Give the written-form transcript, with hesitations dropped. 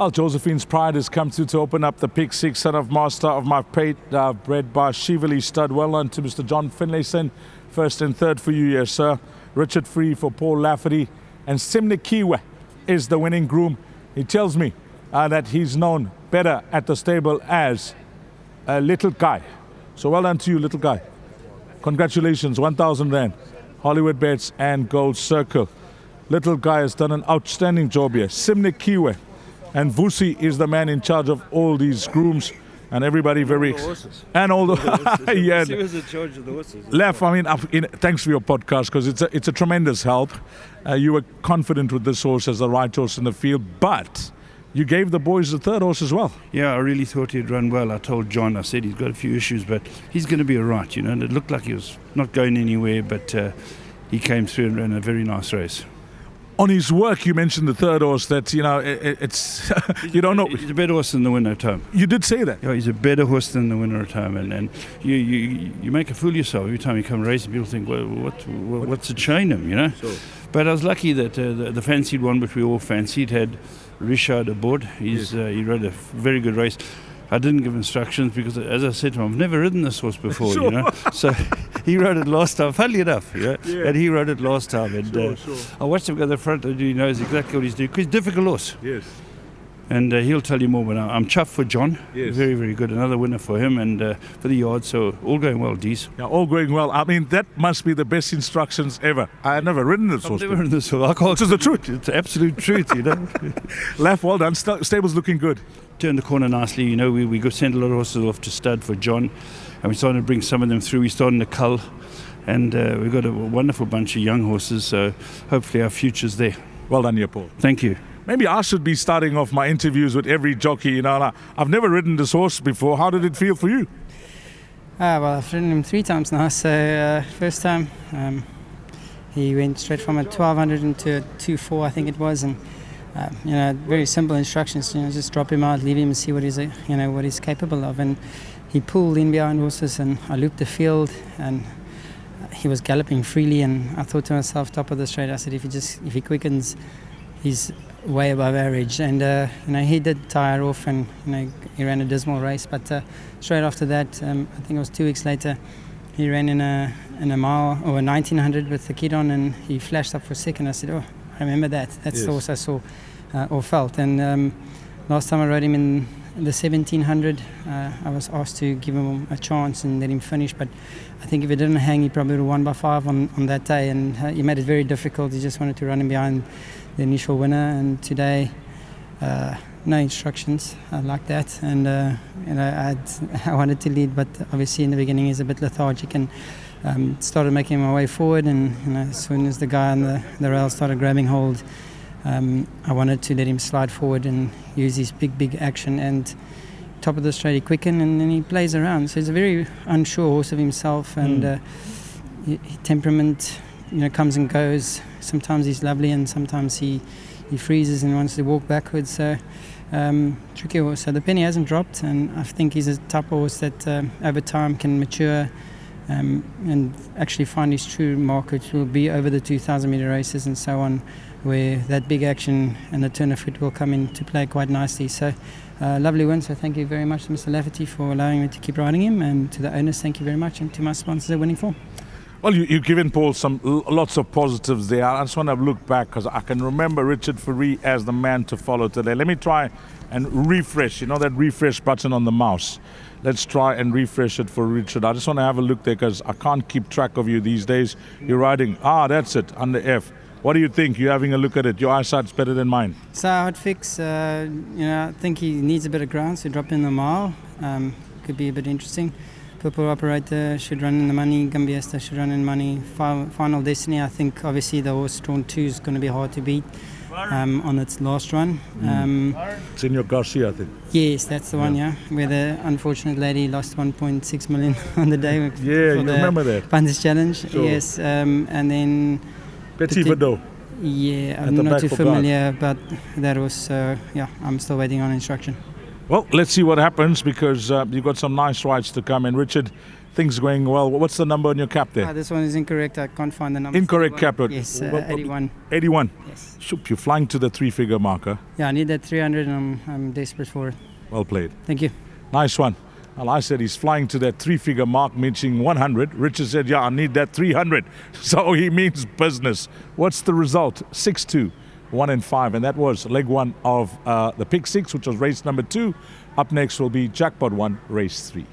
Well, Josephine's Pride has come through to open up the pick six, son of master of my pate, bred by Shively Stud. Well done to Mr. John Finlayson. First and third for you, yes, sir. Richard Free for Paul Lafferty. And Simnikiwe is the winning groom. He tells me that he's known better at the stable as a little guy. So well done to you, little guy. Congratulations, 1,000 Rand. Hollywoodbets and Gold Circle. Little guy has done an outstanding job here. Simnikiwe. And Vusi is the man in charge of all these grooms, and everybody very and all the yeah. He was in charge of the horses. Lef, I mean, thanks for your podcast because it's a tremendous help. You were confident with this horse as the right horse in the field, but you gave the boys the third horse as well. Yeah, I really thought he'd run well. I told John, I said he's got a few issues, but he's going to be all right, you know. And it looked like he was not going anywhere, but he came through and ran a very nice race. On his work, you mentioned the third horse that, you know, it's, you don't know. He's a better horse than the winner at home. You did say that. Yeah, he's a better horse than the winner at home. And you make a fool of yourself every time you come racing. People think, well, what's to chain him, you know? Sure. But I was lucky that the fancied one, which we all fancied, had Richard aboard. He rode a very good race. I didn't give instructions because, as I said to him, I've never ridden this horse before, sure. You know. So he rode it last time, funnily enough, yeah. And he rode it last time. And sure. I watched him go to the front and he knows exactly what he's doing. Because he's a difficult horse. Yes. And he'll tell you more, but I'm chuffed for John. Yes. Very, very good. Another winner for him and for the yard. So all going well, Dees. Yeah, all going well. I mean, that must be the best instructions ever. I had never ridden this horse. I've never ridden this horse. I can't. Which is the truth. It's absolute truth, you know. Left, well done. Stable's looking good. Turned the corner nicely, you know. We sent a lot of horses off to stud for John, and we started to bring some of them through. We started to cull, and we've got a wonderful bunch of young horses, so hopefully our future's there. Well done here, Paul. Thank you. Maybe I should be starting off my interviews with every jockey, you know. I've never ridden this horse before. How did it feel for you? Well, I've ridden him 3 times now, so first time he went straight from a 1200 into a 2.4, I think it was, and you know, very simple instructions. You know, just drop him out, leave him, and see what he's capable of. And he pulled in behind horses, and I looped the field, and he was galloping freely. And I thought to myself, top of the straight, I said, if he quickens, he's way above average. And you know, he did tire off, and you know, he ran a dismal race. But straight after that, I think it was 2 weeks later, he ran in a mile or a 1900 with the kid on, and he flashed up for a second. I said, oh, I remember that. That's yes. The horse I saw or felt. And last time I rode him in the 1700, I was asked to give him a chance and let him finish. But I think if he didn't hang, he probably would have won by 5 on that day. And he made it very difficult. He just wanted to run him behind the initial winner. And today, no instructions like that. And you know, I wanted to lead, but obviously in the beginning he's a bit lethargic, and started making my way forward. And you know, as soon as the guy on the rail started grabbing hold, I wanted to let him slide forward and use his big action. And top of the straight, he quickened, and then he plays around. So he's a very unsure horse of himself, and his temperament, you know, comes and goes. Sometimes he's lovely, and sometimes he freezes and wants to walk backwards. So tricky horse. So the penny hasn't dropped, and I think he's a type of horse that over time can mature and actually find his true mark, which will be over the 2,000 metre races and so on, where that big action and the turn of foot will come into play quite nicely. So lovely win. So thank you very much to Mr. Lafferty for allowing me to keep riding him, and to the owners, thank you very much, and to my sponsors, winning form. Well, you've given Paul lots of positives there. I just want to look back because I can remember Richard Free as the man to follow today. Let me try and refresh. You know that refresh button on the mouse? Let's try and refresh it for Richard. I just want to have a look there because I can't keep track of you these days. You're riding. That's it, under F. What do you think? You're having a look at it. Your eyesight's better than mine. So I'd fix, you know, I think he needs a bit of ground, so drop in the mile. Could be a bit interesting. Purple Operator should run in the money. Gambiesta should run in money. Final Destiny, I think obviously the horse drawn 2 is going to be hard to beat on its last run. Senor Garcia, I think. Yes, that's the one, yeah. Where the unfortunate lady lost 1.6 million on the day. Yeah, you remember that. Punters Challenge, sure. Yes. And then Petit Verdot. Yeah, I'm not too familiar, but that was, yeah, I'm still waiting on instruction. Well, let's see what happens because you've got some nice rides to come. And Richard, Things going well. What's the number on your cap there? This one is incorrect. I can't find the number. Incorrect 31. cap load. Yes, What- 81. 81. Yes. Shoop, you're flying to the 3-figure marker. Yeah, I need that 300 and I'm desperate for it. Well played. Thank you. Nice one. Well, I said he's flying to that 3-figure mark, reaching 100. Richard said, yeah, I need that 300. So he means business. What's the result? 6-2, 1 and 5. And that was leg 1 of the Pick 6, which was race number 2. Up next will be Jackpot 1, race 3.